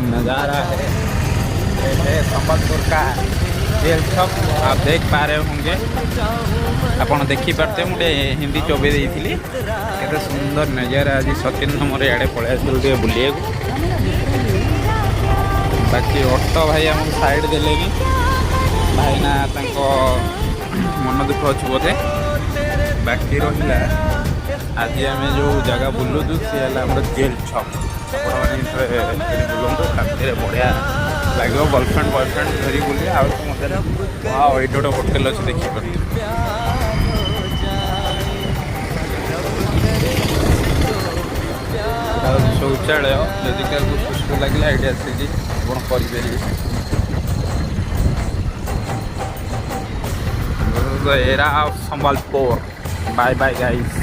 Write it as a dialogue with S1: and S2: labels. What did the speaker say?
S1: नज़ारा है। ये है संबलपुर का जेल छक। आप देख पा रहे होंगे, ଆପଣ ଦେଖିପାରୁଥିବେ ମୁଁ ଟିକେ ହିନ୍ଦୀ ଚୋବେଇ ଦେଇଥିଲି। କେତେ ସୁନ୍ଦର ନଜାରା। ଆଜି ସଚିନ ମୋର ଇଆଡ଼େ ପଳେଇ ଆସିଲୁ ଟିକେ ବୁଲିବାକୁ। ବାକି ଅଟୋ ଭାଇ ଆମକୁ ସାଇଡ଼୍ ଦେଲେନି। ଭାଇନା ତାଙ୍କ ମନ ଦୁଃଖ ଅଛି ବୋଧେ। ବାକି ରହିଲା ଆଜି ଆମେ ଯେଉଁ ଜାଗା ବୁଲୁଛୁ ସେ ହେଲା ଆମର ଜେଲ ଛକ। ଆପଣମାନେ ସେଠି ବୁଲନ୍ତୁ, ରାତିରେ ବଢ଼ିଆ ଲାଗିବ। ଗର୍ଲଫ୍ରେଣ୍ଡ ବୟଫ୍ରେଣ୍ଡ ଧରି ବୁଲିବେ ଆଉ ତ ମଜା ଲାଗିବ। ଆଉ ଏଇଠି ଗୋଟେ ହୋଟେଲ ଅଛି ଦେଖିପାରୁଥିବେ। ଆଉ ଶୌଚାଳୟ ଯଦି କାହାକୁ ସୁସ୍ଥ ଲାଗିଲା ଏଇଠି ଆସିକି ଆପଣ କରିପାରିବେ। ଏରା ସମ୍ବଲପୁର। Bye bye guys.